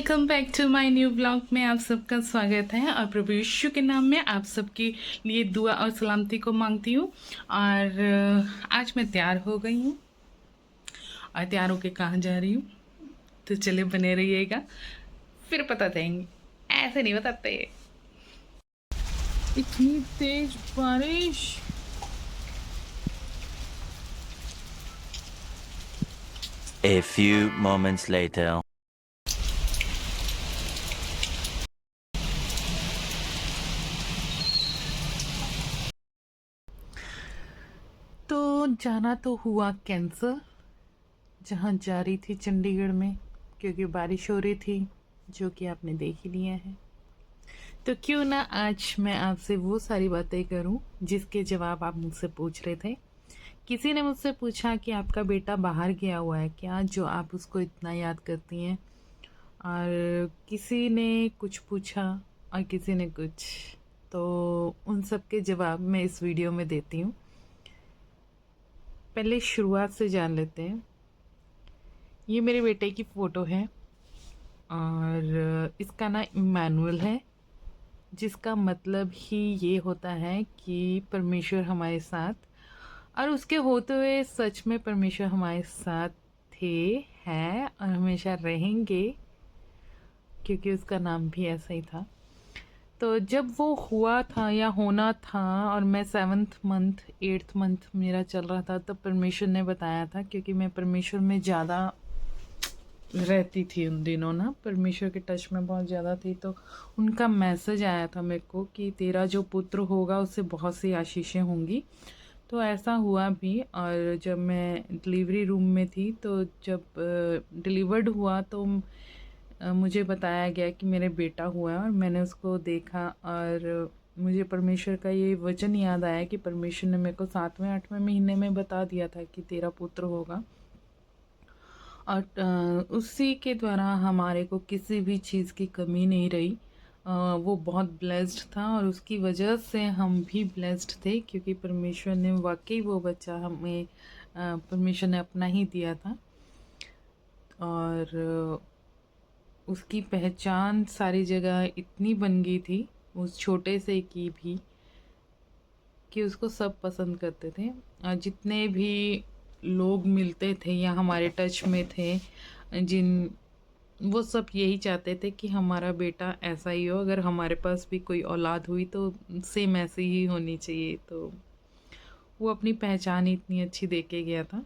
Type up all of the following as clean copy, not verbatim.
Welcome back to my new blog में आप सबका स्वागत है और प्रभु यीशु के नाम में आप सबके लिए दुआ और सलामती को मांगती हूँ। और आज मैं तैयार हो गई हूँ और तैयार होके कहाँ जा रही हूँ तो चले बने रहिएगा, फिर पता देंगे। ऐसे नहीं बताते। इतनी तेज बारिश। A few moments later. तो जाना तो हुआ कैंसिल, जहाँ जा रही थी चंडीगढ़ में, क्योंकि बारिश हो रही थी, जो कि आपने देख ही लिया है। तो क्यों ना आज मैं आपसे वो सारी बातें करूं जिसके जवाब आप मुझसे पूछ रहे थे। किसी ने मुझसे पूछा कि आपका बेटा बाहर गया हुआ है क्या, जो आप उसको इतना याद करती हैं। और किसी ने कुछ पूछा और किसी ने कुछ, तो उन सब के जवाब मैं इस वीडियो में देती हूँ। पहले शुरुआत से जान लेते हैं। ये मेरे बेटे की फ़ोटो है और इसका नाम इमैनुअल है, जिसका मतलब ही ये होता है कि परमेश्वर हमारे साथ, और उसके होते हुए सच में परमेश्वर हमारे साथ थे, हैं और हमेशा रहेंगे, क्योंकि उसका नाम भी ऐसा ही था। तो जब वो हुआ था या होना था और मैं 7th मंथ 8th मंथ मेरा चल रहा था, तब परमेश्वर ने बताया था, क्योंकि मैं परमेश्वर में ज़्यादा रहती थी उन दिनों ना, परमेश्वर के टच में बहुत ज़्यादा थी। तो उनका मैसेज आया था मेरे को कि तेरा जो पुत्र होगा उससे बहुत सी आशीषें होंगी। तो ऐसा हुआ भी। और जब मैं डिलीवरी रूम में थी, तो जब डिलीवर्ड हुआ तो मुझे बताया गया कि मेरे बेटा हुआ है, और मैंने उसको देखा और मुझे परमेश्वर का ये वचन याद आया कि परमेश्वर ने मेरे को 7वें 8वें महीने में बता दिया था कि तेरा पुत्र होगा। और उसी के द्वारा हमारे को किसी भी चीज़ की कमी नहीं रही। वो बहुत ब्लेस्ड था और उसकी वजह से हम भी ब्लेस्ड थे, क्योंकि परमेश्वर ने वाकई वो बच्चा हमें परमेश्वर ने अपना ही दिया था। और उसकी पहचान सारी जगह इतनी बन गई थी उस छोटे से की भी, कि उसको सब पसंद करते थे। और जितने भी लोग मिलते थे या हमारे टच में थे, जिन वो सब यही चाहते थे कि हमारा बेटा ऐसा ही हो। अगर हमारे पास भी कोई औलाद हुई तो सेम ऐसी ही होनी चाहिए। तो वो अपनी पहचान ही इतनी अच्छी दे के गया था।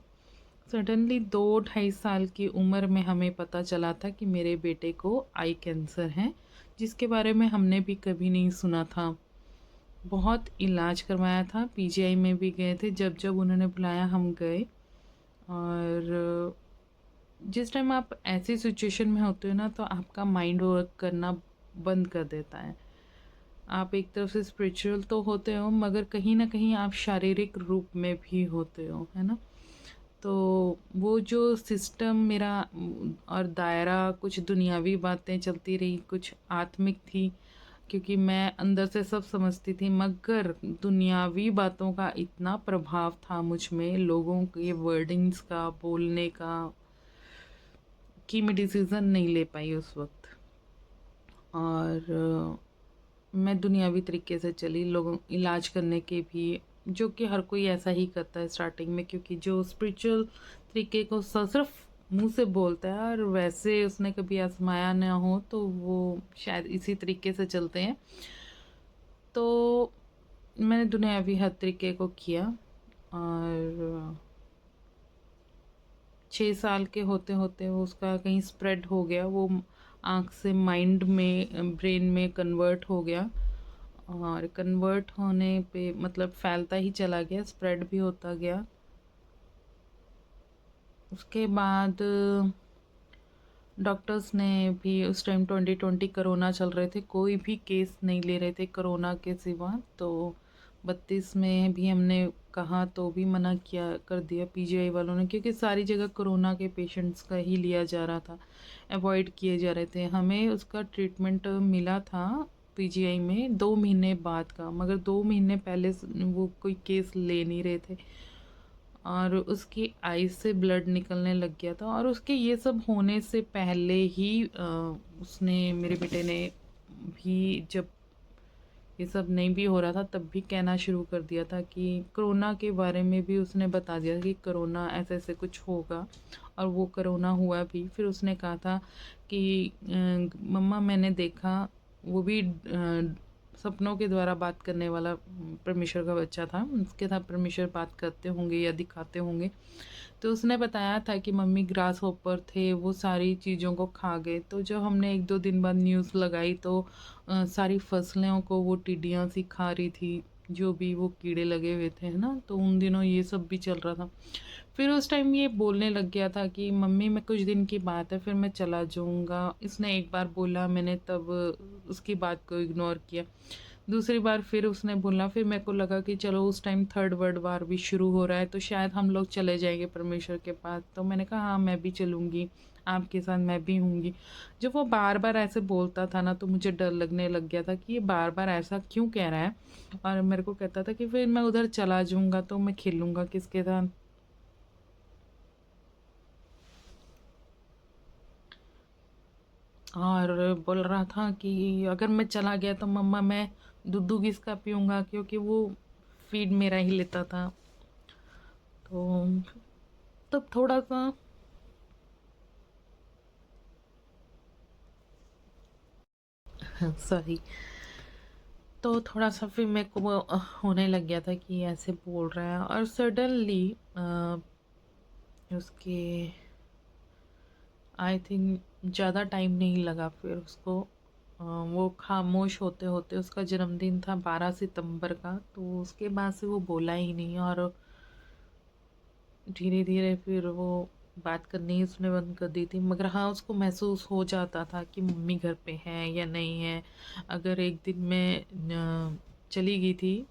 सडनली 2-2.5 साल की उम्र में हमें पता चला था कि मेरे बेटे को आई कैंसर है, जिसके बारे में हमने भी कभी नहीं सुना था। बहुत इलाज करवाया था, पीजीआई में भी गए थे, जब जब उन्होंने बुलाया हम गए। और जिस टाइम आप ऐसी सिचुएशन में होते हो ना, तो आपका माइंड वर्क करना बंद कर देता है। आप एक तरफ से स्पिरिचुअल तो होते हो, मगर कहीं ना कहीं आप शारीरिक रूप में भी होते हो, है ना। तो वो जो सिस्टम मेरा और दायरा, कुछ दुनियावी बातें चलती रही, कुछ आत्मिक थी, क्योंकि मैं अंदर से सब समझती थी, मगर दुनियावी बातों का इतना प्रभाव था मुझ में, लोगों के वर्डिंग्स का, बोलने का, कि मैं डिसीज़न नहीं ले पाई उस वक्त। और मैं दुनियावी तरीके से चली, लोगों इलाज करने के भी, जो कि हर कोई ऐसा ही करता है स्टार्टिंग में, क्योंकि जो स्पिरिचुअल तरीके को सिर्फ मुंह से बोलता है और वैसे उसने कभी आजमाया ना हो, तो वो शायद इसी तरीके से चलते हैं। तो मैंने दुनियावी हर तरीके को किया। और 6 साल के होते होते वो उसका कहीं स्प्रेड हो गया, वो आँख से माइंड में, ब्रेन में कन्वर्ट हो गया। और कन्वर्ट होने पे मतलब फैलता ही चला गया, स्प्रेड भी होता गया। उसके बाद डॉक्टर्स ने भी, उस टाइम 2020 कोरोना चल रहे थे, कोई भी केस नहीं ले रहे थे कोरोना के सिवा। तो 32 में भी हमने कहा तो भी मना किया कर दिया पीजीआई वालों ने, क्योंकि सारी जगह कोरोना के पेशेंट्स का ही लिया जा रहा था, अवॉइड किए जा रहे थे। हमें उसका ट्रीटमेंट मिला था पीजीआई में 2 महीने बाद का, मगर 2 महीने पहले वो कोई केस ले नहीं रहे थे। और उसकी आई से ब्लड निकलने लग गया था। और उसके ये सब होने से पहले ही उसने, मेरे बेटे ने भी, जब ये सब नहीं भी हो रहा था तब भी कहना शुरू कर दिया था कि कोरोना के बारे में भी उसने बता दिया कि कोरोना ऐसे ऐसे कुछ होगा, और वो कोरोना हुआ भी। फिर उसने कहा था कि मम्मा मैंने देखा, वो भी सपनों के द्वारा बात करने वाला परमेश्वर का बच्चा था, उसके साथ परमेश्वर बात करते होंगे या दिखाते होंगे। तो उसने बताया था कि मम्मी ग्रास हॉपर थे, वो सारी चीज़ों को खा गए। तो जब हमने 1-2 दिन बाद न्यूज़ लगाई तो सारी फसलों को वो टिड्डियाँ सी खा रही थी, जो भी वो कीड़े लगे हुए थे, है ना? तो उन दिनों ये सब भी चल रहा था। फिर उस टाइम ये बोलने लग गया था कि मम्मी मैं कुछ दिन की बात है, फिर मैं चला जाऊँगा। इसने एक बार बोला, मैंने तब उसकी बात को इग्नोर किया। दूसरी बार फिर उसने बोला, फिर मेरे को लगा कि चलो उस टाइम थर्ड वर्ल्ड वार भी शुरू हो रहा है, तो शायद हम लोग चले जाएंगे परमेश्वर के पास। तो मैंने कहा हाँ मैं भी चलूँगी, आपके साथ मैं भी हूँगी। जब वो बार बार ऐसे बोलता था ना, तो मुझे डर लगने लग गया था कि ये बार बार ऐसा क्यों कह रहा है। और मेरे को कहता था कि फिर मैं उधर चला जाऊँगा तो मैं खेलूँगा किसके साथ। और बोल रहा था कि अगर मैं चला गया तो मम्मा मैं दूध किसका पीऊँगा, क्योंकि वो फीड मेरा ही लेता था। तो तब थोड़ा सा सॉरी, तो थोड़ा सा फिर मेरे को वो होने लग गया था कि ऐसे बोल रहा है। और सडनली उसके आई थिंक ज़्यादा टाइम नहीं लगा, फिर उसको वो खामोश होते होते, उसका जन्मदिन था 12 सितंबर का, तो उसके बाद से वो बोला ही नहीं। और धीरे धीरे फिर वो बात करनी ही उसने बंद कर दी थी। मगर हाँ उसको महसूस हो जाता था कि मम्मी घर पे है या नहीं है। अगर एक दिन मैं चली गई थी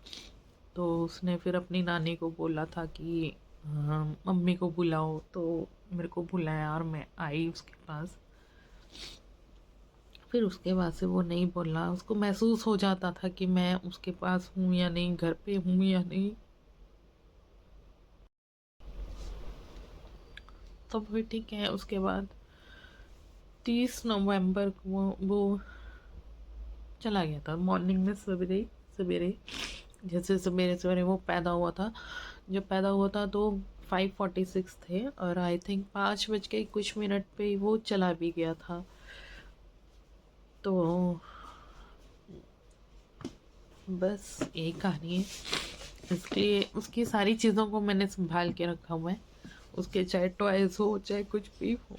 तो उसने फिर अपनी नानी को बोला था कि मम्मी को बुलाओ, तो मेरे को बुलाया और मैं आई उसके पास। फिर उसके बाद से वो नहीं बोला, उसको महसूस हो जाता था कि मैं उसके पास हूँ या नहीं, घर पे हूँ या नहीं। तो फिर ठीक है, उसके बाद 30 नवंबर को वो चला गया था मॉर्निंग में, सवेरे सवेरे। जैसे सवेरे सवेरे वो पैदा हुआ था, जब पैदा हुआ था तो 5:46 थे, और आई थिंक 5 बज के कुछ मिनट पे वो चला भी गया था। तो बस यही कहानी है। इसलिए उसकी सारी चीज़ों को मैंने संभाल के रखा हुआ है, उसके चाहे टॉयज हो चाहे कुछ भी हो।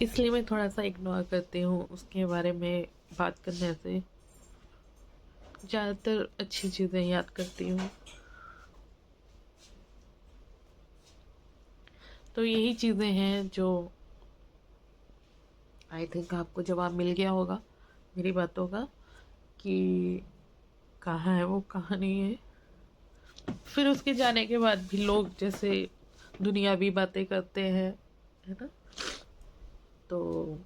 इसलिए मैं थोड़ा सा इग्नोर करती हूँ उसके बारे में बात करने से, ज़्यादातर अच्छी चीज़ें याद करती हूँ। तो यही चीज़ें हैं जो आई थिंक आपको जवाब मिल गया होगा मेरी बातों का, कि कहाँ है वो, कहाँ नहीं है। फिर उसके जाने के बाद भी लोग जैसे दुनियावी बातें करते हैं, है ना? तो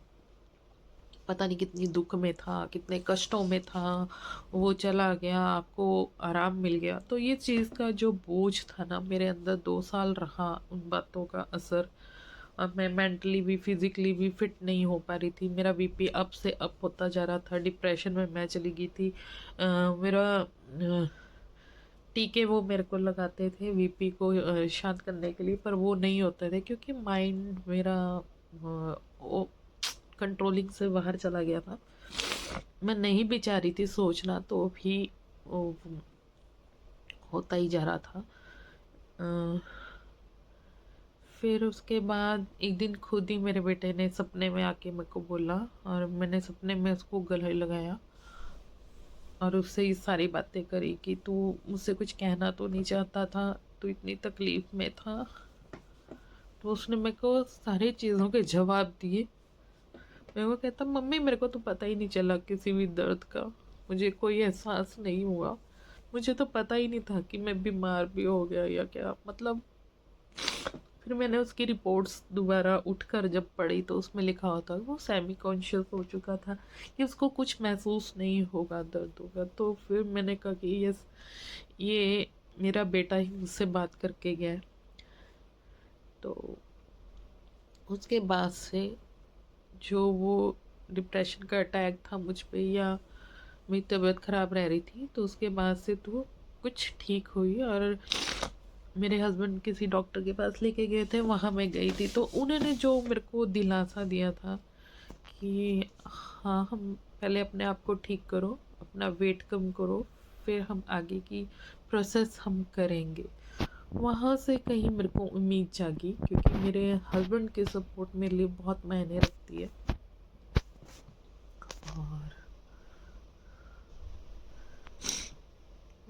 पता नहीं कितनी दुख में था, कितने कष्टों में था, वो चला गया, आपको आराम मिल गया। तो ये चीज़ का जो बोझ था ना मेरे अंदर 2 साल रहा, उन बातों का असर। और मैं मेंटली भी फिज़िकली भी फिट नहीं हो पा रही थी, मेरा बीपी अप से अप होता जा रहा था, डिप्रेशन में मैं चली गई थी। मेरा टीके वो मेरे को लगाते थे बीपी को शांत करने के लिए, पर वो नहीं होते थे क्योंकि माइंड मेरा वो कंट्रोलिंग से बाहर चला गया था। मैं नहीं भी चाह रही थी सोचना, तो भी वो होता ही जा रहा था। अ, फिर उसके बाद एक दिन खुद ही मेरे बेटे ने सपने में आके मेरे को बोला, और मैंने सपने में उसको गले लगाया और उससे ये सारी बातें करी कि तू मुझसे कुछ कहना तो नहीं चाहता था, तू इतनी तकलीफ़ में था। तो उसने मेरे को सारी चीज़ों के जवाब दिए। मेरे को कहता मम्मी मेरे को तो पता ही नहीं चला किसी भी दर्द का, मुझे कोई एहसास नहीं हुआ, मुझे तो पता ही नहीं था कि मैं बीमार भी हो गया या क्या, मतलब। फिर मैंने उसकी रिपोर्ट्स दोबारा उठकर जब पढ़ी तो उसमें लिखा होता वो सेमी कॉन्शियस हो चुका था, कि उसको कुछ महसूस नहीं होगा, दर्द होगा। तो फिर मैंने कहा कि यस, ये मेरा बेटा ही मुझसे बात करके गया है। तो उसके बाद से जो वो डिप्रेशन का अटैक था मुझ पे, या मेरी तबीयत ख़राब रह रही थी, तो उसके बाद से तो कुछ ठीक हुई। और मेरे हस्बैंड किसी डॉक्टर के पास लेके गए थे, वहाँ मैं गई थी, तो उन्होंने जो मेरे को दिलासा दिया था कि हाँ, हम पहले अपने आप को ठीक करो, अपना वेट कम करो, फिर हम आगे की प्रोसेस हम करेंगे। वहाँ से कहीं मेरे को उम्मीद जागी, क्योंकि मेरे हस्बैंड की सपोर्ट मेरे लिए बहुत मायने रखती है। और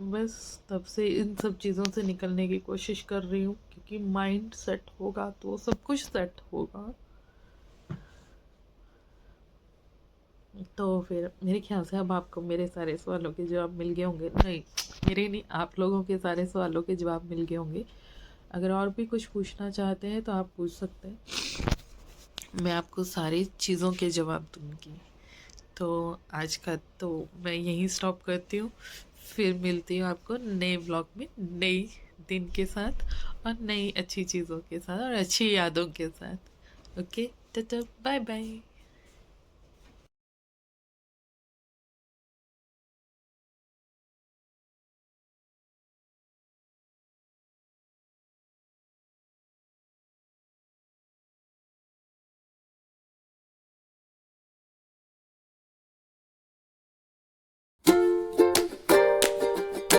बस तब से इन सब चीज़ों से निकलने की कोशिश कर रही हूँ, क्योंकि माइंड सेट होगा तो सब कुछ सेट होगा। तो फिर मेरे ख्याल से अब आपको मेरे सारे सवालों के जवाब मिल गए होंगे। नहीं, मेरे नहीं, आप लोगों के सारे सवालों के जवाब मिल गए होंगे। अगर और भी कुछ पूछना चाहते हैं तो आप पूछ सकते हैं, मैं आपको सारी चीज़ों के जवाब दूंगी। तो आज का तो मैं यहीं स्टॉप करती हूँ, फिर मिलती हूँ आपको नए व्लॉग में, नई दिन के साथ और नई अच्छी चीज़ों के साथ और अच्छी यादों के साथ। Okay, tata, bye bye.